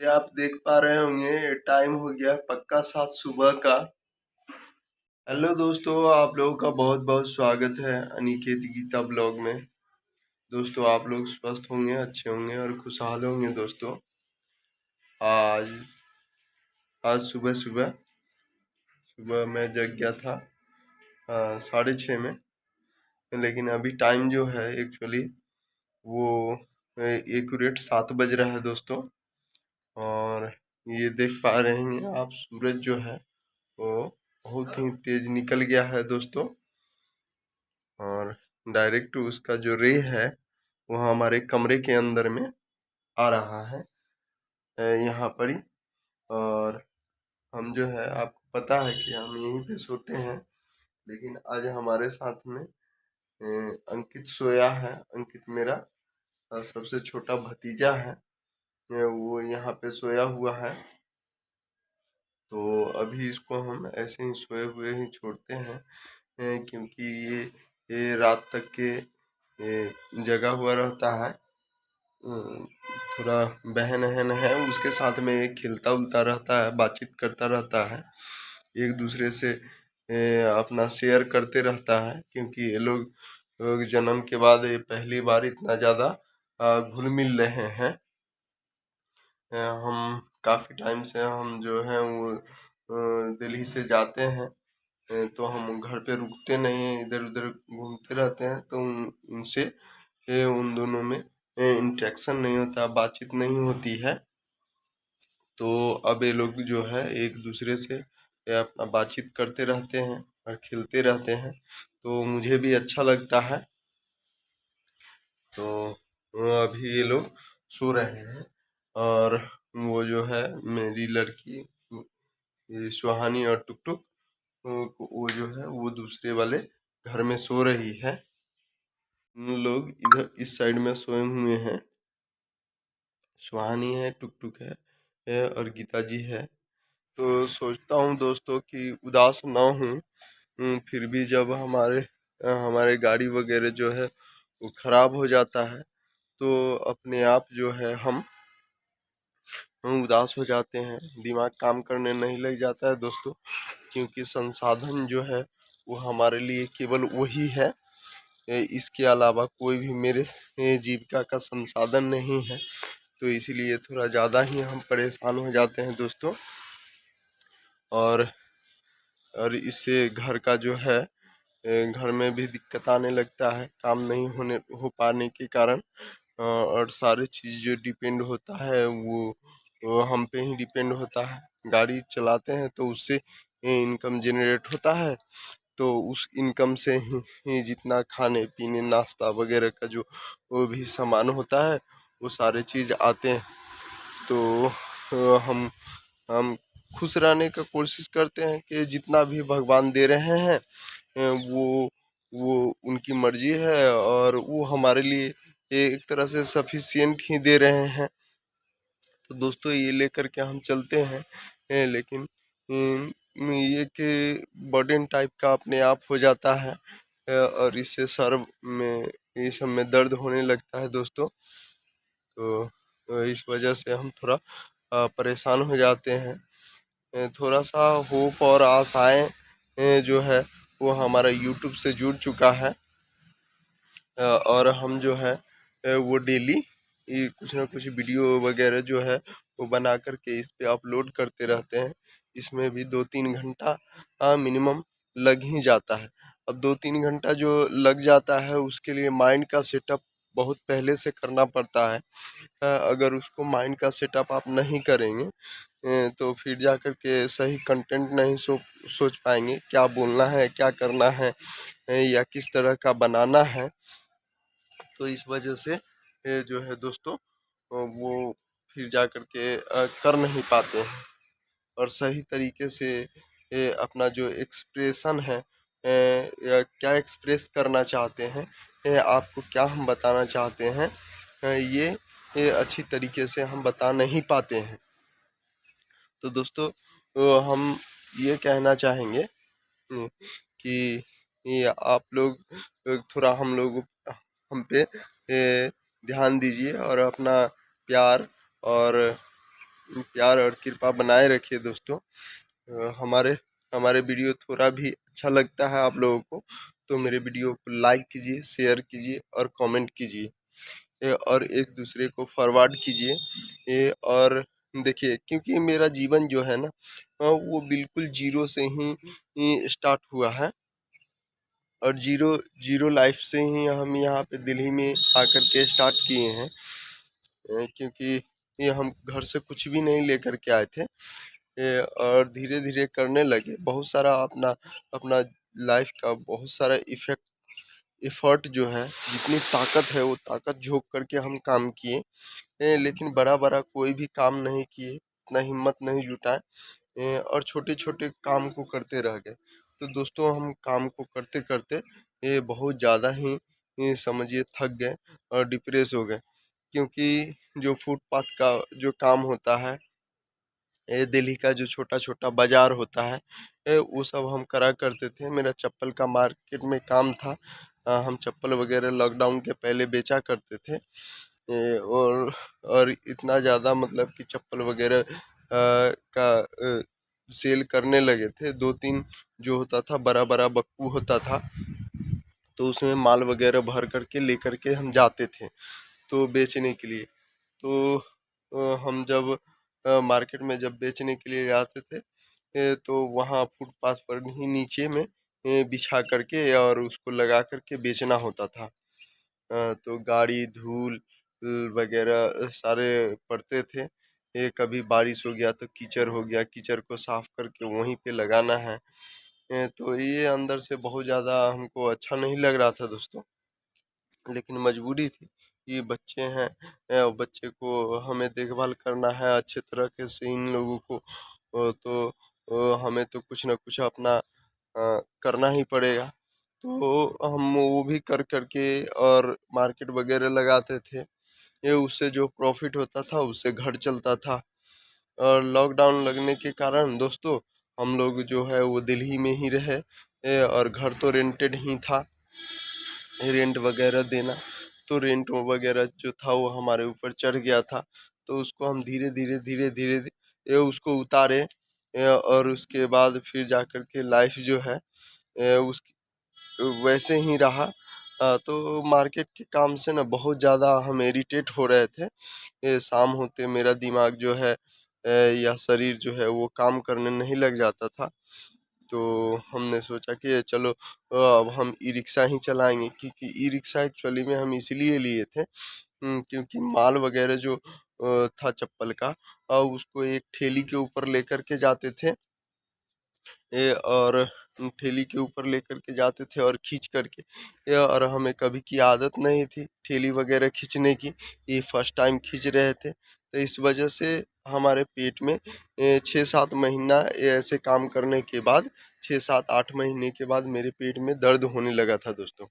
ये आप देख पा रहे होंगे टाइम हो गया पक्का 7 सुबह का। हेलो दोस्तों, आप लोगों का बहुत बहुत स्वागत है अनिकेत गीता ब्लॉग में। दोस्तों आप लोग स्वस्थ होंगे, अच्छे होंगे और खुशहाल होंगे। दोस्तों आज आज सुबह सुबह सुबह मैं जग गया था 6:30 में, लेकिन अभी टाइम जो है एक्चुअली वो एक्यूरेट 7 बज रहा है दोस्तों। और ये देख पा रहे हैं आप, सूरज जो है वो बहुत ही तेज निकल गया है दोस्तों। और डायरेक्ट उसका जो रे है वो हमारे कमरे के अंदर में आ रहा है यहाँ पर ही। और हम जो है, आपको पता है कि हम यहीं पे सोते हैं, लेकिन आज हमारे साथ में अंकित सोया है। अंकित मेरा सबसे छोटा भतीजा है, वो यहाँ पे सोया हुआ है। तो अभी इसको हम ऐसे ही सोए हुए ही छोड़ते हैं, क्योंकि ये रात तक के जगा हुआ रहता है। थोड़ा बहन अहन है, उसके साथ में ये खेलता उलता रहता है, बातचीत करता रहता है, एक दूसरे से अपना शेयर करते रहता है। क्योंकि ये लोग जन्म के बाद ये पहली बार इतना ज़्यादा घुल मिल रहे हैं। हम काफ़ी टाइम से हम जो है वो दिल्ली से जाते हैं, तो हम घर पे रुकते नहीं हैं, इधर उधर घूमते रहते हैं। तो उनसे उन दोनों में इंटरेक्शन नहीं होता, बातचीत नहीं होती है। तो अब ये लोग जो है एक दूसरे से अपना बातचीत करते रहते हैं और खेलते रहते हैं, तो मुझे भी अच्छा लगता है। तो अभी ये लोग सो रहे हैं, और वो जो है मेरी लड़की ये सुहानी और टुक टुक, वो जो है वो दूसरे वाले घर में सो रही है। उन लोग इधर इस साइड में सोए हुए हैं। सुहानी है, टुक टुक है और गीता जी है। तो सोचता हूँ दोस्तों कि उदास ना हूँ, फिर भी जब हमारे गाड़ी वगैरह जो है वो ख़राब हो जाता है, तो अपने आप जो है हम उदास हो जाते हैं, दिमाग काम करने नहीं लग जाता है दोस्तों। क्योंकि संसाधन जो है वो हमारे लिए केवल वही है, इसके अलावा कोई भी मेरे जीविका का संसाधन नहीं है। तो इसीलिए थोड़ा ज़्यादा ही हम परेशान हो जाते हैं दोस्तों। और इससे घर का जो है घर में भी दिक्कत आने लगता है, काम नहीं हो पाने के कारण। और सारे चीज़ जो डिपेंड होता है वो हम पे ही डिपेंड होता है। गाड़ी चलाते हैं तो उससे इनकम जनरेट होता है, तो उस इनकम से ही जितना खाने पीने नाश्ता वगैरह का जो वो भी सामान होता है वो सारे चीज़ आते हैं। तो हम खुश रहने का कोशिश करते हैं कि जितना भी भगवान दे रहे हैं वो उनकी मर्जी है, और वो हमारे लिए एक तरह से सफिशिएंट ही दे रहे हैं। तो दोस्तों ये लेकर के हम चलते हैं, लेकिन ये कि बर्डन टाइप का अपने आप हो जाता है, और इससे सर में ये सब में दर्द होने लगता है दोस्तों। तो इस वजह से हम थोड़ा परेशान हो जाते हैं। थोड़ा सा होप और आशाएं जो है वो हमारा यूट्यूब से जुड़ चुका है, और हम जो है वो डेली ये कुछ ना कुछ वीडियो वगैरह जो है वो बना करके इस पे अपलोड करते रहते हैं। इसमें भी 2-3 घंटा मिनिमम लग ही जाता है। अब 2-3 घंटा जो लग जाता है उसके लिए माइंड का सेटअप बहुत पहले से करना पड़ता है। अगर उसको माइंड का सेटअप आप नहीं करेंगे तो फिर जा कर के सही कंटेंट नहीं सोच पाएंगे, क्या बोलना है, क्या करना है, या किस तरह का बनाना है। तो इस वजह से जो है दोस्तों वो फिर जा कर के कर नहीं पाते हैं, और सही तरीके से अपना जो एक्सप्रेशन है या क्या एक्सप्रेस करना चाहते हैं, आपको क्या हम बताना चाहते हैं, ये अच्छी तरीके से हम बता नहीं पाते हैं। तो दोस्तों हम ये कहना चाहेंगे कि ये आप लोग थोड़ा हम पे ध्यान दीजिए, और अपना प्यार और प्यार और कृपा बनाए रखिए दोस्तों। हमारे हमारे वीडियो थोड़ा भी अच्छा लगता है आप लोगों को तो मेरे वीडियो को लाइक कीजिए, शेयर कीजिए और कमेंट कीजिए, और एक दूसरे को फॉरवर्ड कीजिए। और देखिए, क्योंकि मेरा जीवन जो है ना, वो बिल्कुल जीरो से ही स्टार्ट हुआ है, और जीरो जीरो लाइफ से ही हम यहाँ पे दिल्ली में आकर के स्टार्ट किए हैं। क्योंकि ये हम घर से कुछ भी नहीं लेकर के आए थे, और धीरे धीरे करने लगे। बहुत सारा अपना अपना लाइफ का बहुत सारा एफर्ट जो है, जितनी ताकत है वो ताकत झोंक करके हम काम किए, लेकिन बड़ा बड़ा कोई भी काम नहीं किए, इतना हिम्मत नहीं जुटाए, और छोटे छोटे काम को करते रह गए। तो दोस्तों, हम काम को करते करते ये बहुत ज़्यादा ही समझिए थक गए और डिप्रेस हो गए। क्योंकि जो फुटपाथ का जो काम होता है, ये दिल्ली का जो छोटा छोटा बाजार होता है, वो सब हम करा करते थे। मेरा चप्पल का मार्केट में काम था। हम चप्पल वगैरह लॉकडाउन के पहले बेचा करते थे। और इतना ज़्यादा मतलब कि चप्पल वगैरह का सेल करने लगे थे। 2-3 जो होता था बड़ा बड़ा बक्कू होता था, तो उसमें माल वगैरह भर करके लेकर के हम जाते थे तो बेचने के लिए। तो हम जब मार्केट में जब बेचने के लिए जाते थे, तो वहाँ फुटपाथ पर ही नीचे में बिछा करके और उसको लगा करके बेचना होता था। तो गाड़ी धूल वगैरह सारे पड़ते थे। ये कभी बारिश हो गया तो कीचड़ हो गया, कीचड़ को साफ करके वहीं पे लगाना है। तो ये अंदर से बहुत ज़्यादा हमको अच्छा नहीं लग रहा था दोस्तों, लेकिन मजबूरी थी। ये बच्चे हैं, बच्चे को हमें देखभाल करना है अच्छे तरीके से इन लोगों को, तो हमें तो कुछ ना कुछ अपना करना ही पड़ेगा। तो हम वो भी कर करके और मार्केट वगैरह लगाते थे। ये उससे जो प्रॉफिट होता था उससे घर चलता था। और लॉकडाउन लगने के कारण दोस्तों, हम लोग जो है वो दिल्ली में ही रहे, और घर तो रेंटेड ही था, रेंट वगैरह देना। तो रेंट वगैरह जो था वो हमारे ऊपर चढ़ गया था। तो उसको हम धीरे धीरे धीरे धीरे ये उसको उतारे, और उसके बाद फिर जा कर के लाइफ जो है उस वैसे ही रहा। तो मार्केट के काम से ना बहुत ज़्यादा हम इरिटेट हो रहे थे। शाम होते मेरा दिमाग जो है या शरीर जो है वो काम करने नहीं लग जाता था। तो हमने सोचा कि चलो अब हम ई रिक्शा ही चलाएंगे, क्योंकि ई रिक्शा एक्चुअली में हम इसलिए लिए थे क्योंकि माल वगैरह जो था चप्पल का, उसको एक ठेली के ऊपर लेकर के जाते थे, और ठेली के ऊपर लेकर के जाते थे और खींच करके, और हमें कभी की आदत नहीं थी ठेली वगैरह खींचने की। ये फर्स्ट टाइम खींच रहे थे, तो इस वजह से हमारे पेट में 6-7 महीना ऐसे काम करने के बाद, 6-7-8 महीने के बाद मेरे पेट में दर्द होने लगा था दोस्तों।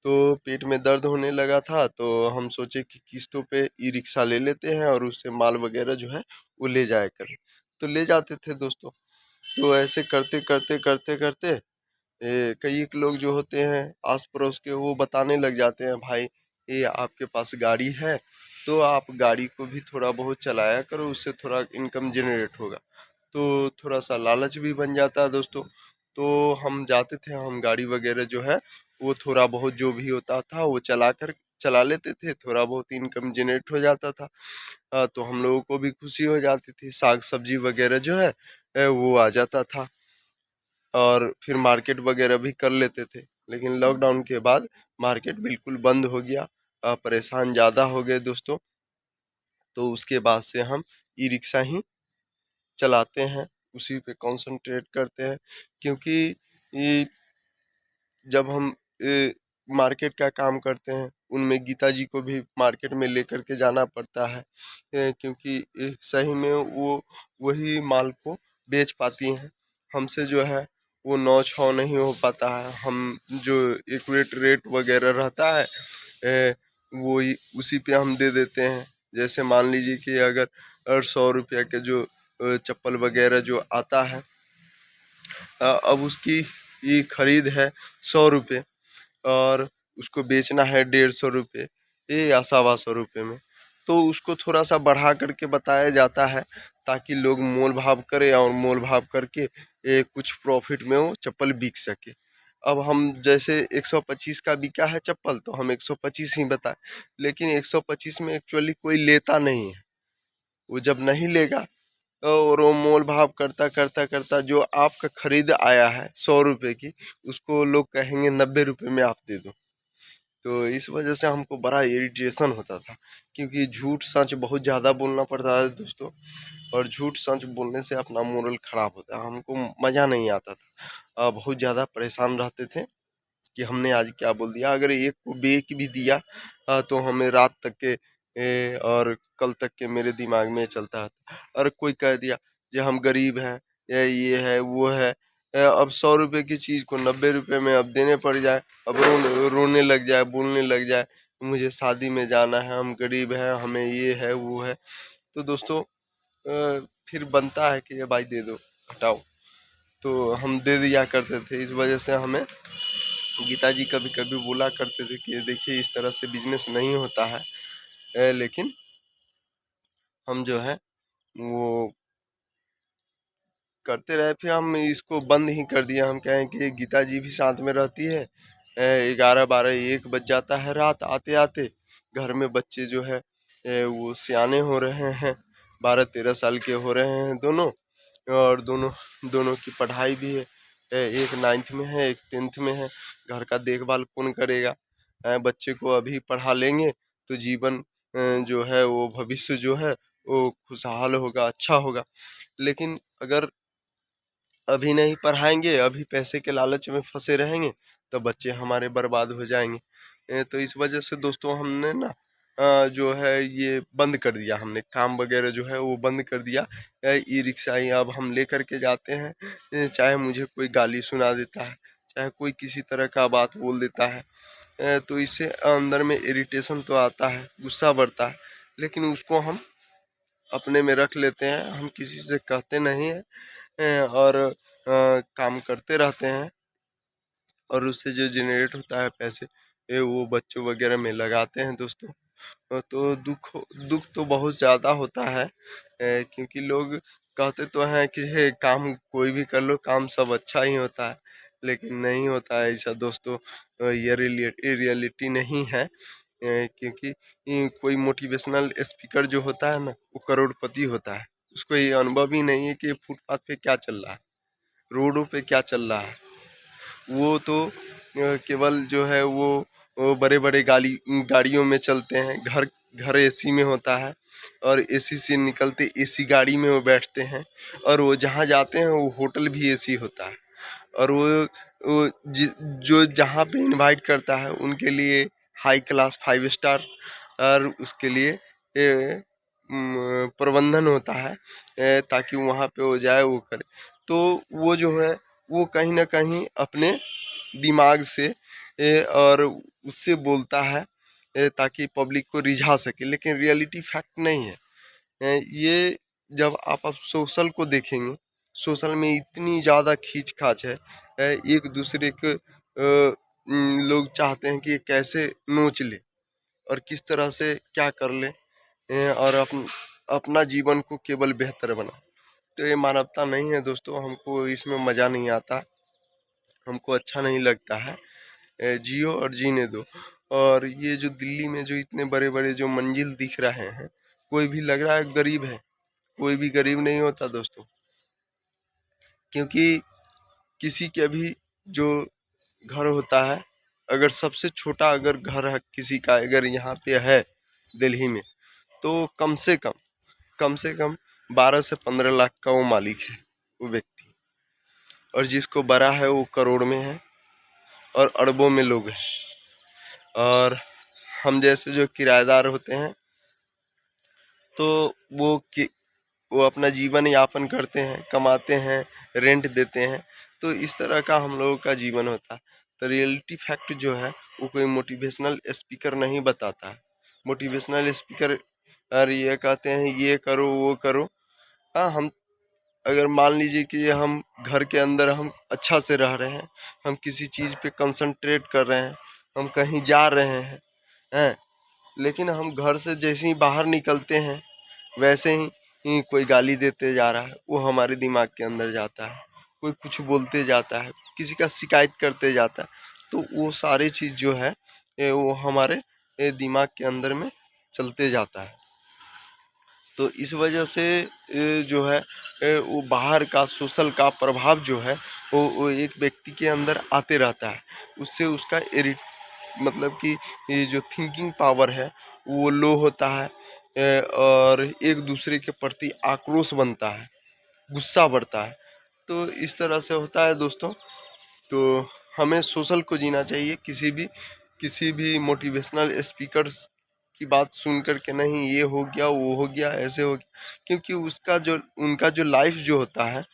तो पेट में दर्द होने लगा था तो हम सोचे कि किस्तों पे ई रिक्शा ले लेते हैं और उससे माल वगैरह जो है वो ले जाया करें। तो ले जाते थे दोस्तों। तो ऐसे करते करते करते करते कई एक लोग जो होते हैं आस पड़ोस के, वो बताने लग जाते हैं, भाई ये आपके पास गाड़ी है तो आप गाड़ी को भी थोड़ा बहुत चलाया करो, उससे थोड़ा इनकम जनरेट होगा। तो थोड़ा सा लालच भी बन जाता है दोस्तों। तो हम जाते थे, हम गाड़ी वगैरह जो है वो थोड़ा बहुत जो भी होता था वो चला लेते थे, थोड़ा बहुत इनकम जनरेट हो जाता था। तो हम लोगों को भी खुशी हो जाती थी, साग सब्जी वगैरह जो है वो आ जाता था, और फिर मार्केट वगैरह भी कर लेते थे। लेकिन लॉकडाउन के बाद मार्केट बिल्कुल बंद हो गया, परेशान ज़्यादा हो गए दोस्तों। तो उसके बाद से हम ई रिक्शा ही चलाते हैं, उसी पे कंसंट्रेट करते हैं। क्योंकि ये जब हम मार्केट का काम करते हैं, उनमें गीता जी को भी मार्केट में लेकर के जाना पड़ता है, क्योंकि सही में वो वही माल को बेच पाती हैं। हमसे जो है वो 9-6 नहीं हो पाता है। हम जो एक्यूरेट रेट वगैरह रहता है, वो उसी पे हम दे देते हैं। जैसे मान लीजिए कि अगर 100 रुपया के जो चप्पल वगैरह जो आता है, अब उसकी ये खरीद है 100 रुपये और उसको बेचना है 150 रुपये, ये या 125 रुपये में। तो उसको थोड़ा सा बढ़ा करके बताया जाता है ताकि लोग मोल भाव करें और मोल भाव करके कुछ प्रॉफिट में वो चप्पल बिक सके। अब हम जैसे 125 का बिका है चप्पल तो हम 125 ही बताए, लेकिन 125 में एक्चुअली कोई लेता नहीं है। वो जब नहीं लेगा और वो मोल भाव करता करता करता जो आपका खरीद आया है 100 रुपये की, उसको लोग कहेंगे 90 रुपये में आप दे दो। तो इस वजह से हमको बड़ा इरिटेशन होता था, क्योंकि झूठ सच बहुत ज़्यादा बोलना पड़ता है दोस्तों, और झूठ सच बोलने से अपना मोरल ख़राब होता है, हमको मज़ा नहीं आता था। बहुत ज़्यादा परेशान रहते थे कि हमने आज क्या बोल दिया। अगर एक को बेक भी दिया तो हमें रात तक के और कल तक के मेरे दिमाग में चलता रहता। और कोई कह दिया कि हम गरीब हैं या ये है वो है, अब 100 रुपये की चीज़ को 90 रुपये में अब देने पड़ जाए, अब रोने लग जाए, बोलने लग जाए मुझे शादी में जाना है, हम गरीब हैं, हमें ये है वो है। तो दोस्तों फिर बनता है कि ये भाई दे दो, हटाओ, तो हम दे दिया करते थे। इस वजह से हमें गीता जी कभी कभी बोला करते थे कि देखिए इस तरह से बिजनेस नहीं होता है, लेकिन हम जो है वो करते रहे। फिर हम इसको बंद ही कर दिया। हम कहें कि गीता जी भी साथ में रहती है। 11 12 1 बज जाता है रात आते आते। घर में बच्चे जो है वो सियाने हो रहे हैं, 12 13 साल के हो रहे हैं दोनों, और दोनों दोनों की पढ़ाई भी है। एक 9th में है, एक 10th में है। घर का देखभाल कौन करेगा? बच्चे को अभी पढ़ा लेंगे तो जीवन जो है वो भविष्य जो है वो खुशहाल होगा, अच्छा होगा। लेकिन अगर अभी नहीं पढ़ाएंगे, अभी पैसे के लालच में फंसे रहेंगे, तो बच्चे हमारे बर्बाद हो जाएंगे। तो इस वजह से दोस्तों हमने ना जो है ये बंद कर दिया, हमने काम वगैरह जो है वो बंद कर दिया। ई रिक्शा ही अब हम ले करके जाते हैं, चाहे मुझे कोई गाली सुना देता है, चाहे कोई किसी तरह का बात बोल देता है, तो इससे अंदर में इरिटेशन तो आता है, गुस्सा बढ़ता है, लेकिन उसको हम अपने में रख लेते हैं, हम किसी से कहते नहीं हैं, और काम करते रहते हैं, और उससे जो जनरेट होता है पैसे वो बच्चों वगैरह में लगाते हैं दोस्तों। तो दुख तो बहुत ज़्यादा होता है, क्योंकि लोग कहते तो हैं कि हे काम कोई भी कर लो, काम सब अच्छा ही होता है, लेकिन नहीं होता है ऐसा दोस्तों। ये रियलिटी नहीं है, क्योंकि कोई मोटिवेशनल स्पीकर जो होता है ना वो करोड़पति होता है, उसको ये अनुभव ही नहीं है कि फुटपाथ पे क्या चल रहा है, रोडों पे क्या चल रहा है। वो तो केवल जो है वो बड़े बड़े गाड़ियों में चलते हैं, घर घर एसी में होता है, और एसी से निकलते एसी गाड़ी में वो बैठते हैं, और वो जहाँ जाते हैं वो होटल भी एसी होता है, और जो जहाँ पे इनवाइट करता है उनके लिए हाई क्लास 5 स्टार और उसके लिए प्रबंधन होता है, ताकि वहाँ पे वो जाए वो करे। तो वो जो है वो कहीं ना कहीं अपने दिमाग से और उससे बोलता है ताकि पब्लिक को रिझा सके, लेकिन रियलिटी फैक्ट नहीं है। ये जब आप सोशल को देखेंगे, सोशल में इतनी ज़्यादा खींच खाच है, एक दूसरे के लोग चाहते हैं कि ये कैसे नोच ले और किस तरह से क्या कर ले, और अपना जीवन को केवल बेहतर बना। तो ये मानवता नहीं है दोस्तों, हमको इसमें मज़ा नहीं आता, हमको अच्छा नहीं लगता है। जियो और जीने दो। और ये जो दिल्ली में जो इतने बड़े बड़े जो मंजिल दिख रहे हैं, कोई भी लग रहा है गरीब है, कोई भी गरीब नहीं होता दोस्तों, क्योंकि किसी के भी जो घर होता है, अगर सबसे छोटा अगर घर है किसी का अगर यहाँ पे है दिल्ली में, तो कम से कम 12 से 15 लाख का वो मालिक है वो व्यक्ति, और जिसको बड़ा है वो करोड़ में है और अरबों में लोग हैं। और हम जैसे जो किराएदार होते हैं तो वो अपना जीवन यापन करते हैं, कमाते हैं, रेंट देते हैं, तो इस तरह का हम लोगों का जीवन होता है। तो रियलिटी फैक्ट जो है वो कोई मोटिवेशनल स्पीकर नहीं बताता है। मोटिवेशनल स्पीकर और ये कहते हैं ये करो वो करो। हाँ, हम अगर मान लीजिए कि हम घर के अंदर हम अच्छा से रह रहे हैं, हम किसी चीज़ पे कंसंट्रेट कर रहे हैं, हम कहीं जा रहे हैं, लेकिन हम घर से जैसे ही बाहर निकलते हैं वैसे ही कोई गाली देते जा रहा है, वो हमारे दिमाग के अंदर जाता है। कोई कुछ बोलते जाता है, किसी का शिकायत करते जाता है, तो वो सारी चीज़ जो है वो हमारे दिमाग के अंदर में चलते जाता है। तो इस वजह से जो है वो बाहर का सोशल का प्रभाव जो है वो एक व्यक्ति के अंदर आते रहता है। उससे उसका मतलब कि ये जो थिंकिंग पावर है वो लो होता है, और एक दूसरे के प्रति आक्रोश बनता है, गुस्सा बढ़ता है। तो इस तरह से होता है दोस्तों। तो हमें सोशल को जीना चाहिए, किसी भी मोटिवेशनल स्पीकर्स की बात सुन कर के नहीं, ये हो गया वो हो गया ऐसे हो गया, क्योंकि उनका जो लाइफ जो होता है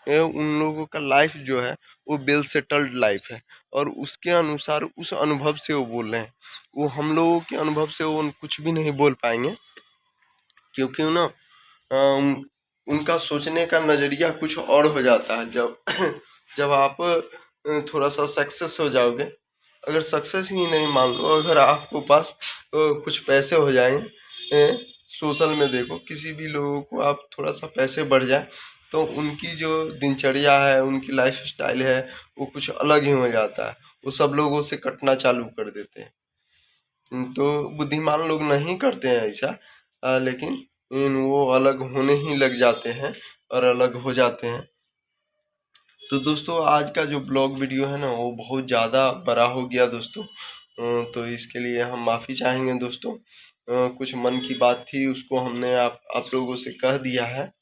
उन लोगों का लाइफ जो है वो वेल सेटल्ड लाइफ है, और उसके अनुसार उस अनुभव से वो बोल रहे हैं। वो हम लोगों के अनुभव से वो कुछ भी नहीं बोल पाएंगे, क्योंकि ना उनका सोचने का नज़रिया कुछ और हो जाता है। जब जब आप थोड़ा सा सक्सेस हो जाओगे, अगर सक्सेस ही नहीं मान लो, अगर आपको पास कुछ पैसे हो जाएंगे, सोशल में देखो किसी भी लोगों को आप थोड़ा सा पैसे बढ़ जाए तो उनकी जो दिनचर्या है, उनकी लाइफ स्टाइल है, वो कुछ अलग ही हो जाता है। वो सब लोगों से कटना चालू कर देते हैं। तो बुद्धिमान लोग नहीं करते हैं ऐसा, लेकिन वो अलग होने ही लग जाते हैं और अलग हो जाते हैं। तो दोस्तों आज का जो ब्लॉग वीडियो है ना वो बहुत ज़्यादा बड़ा हो गया दोस्तों, तो इसके लिए हम माफ़ी चाहेंगे दोस्तों। कुछ मन की बात थी उसको हमने आप लोगों से कह दिया है।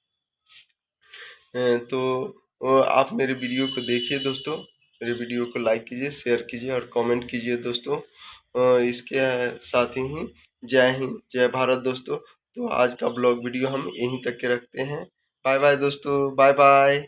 तो आप मेरे वीडियो को देखिए दोस्तों, मेरे वीडियो को लाइक कीजिए, शेयर कीजिए और कमेंट कीजिए दोस्तों। इसके साथ ही जय हिंद जय भारत दोस्तों। तो आज का ब्लॉग वीडियो हम यहीं तक के रखते हैं। बाय बाय दोस्तों, बाय बाय।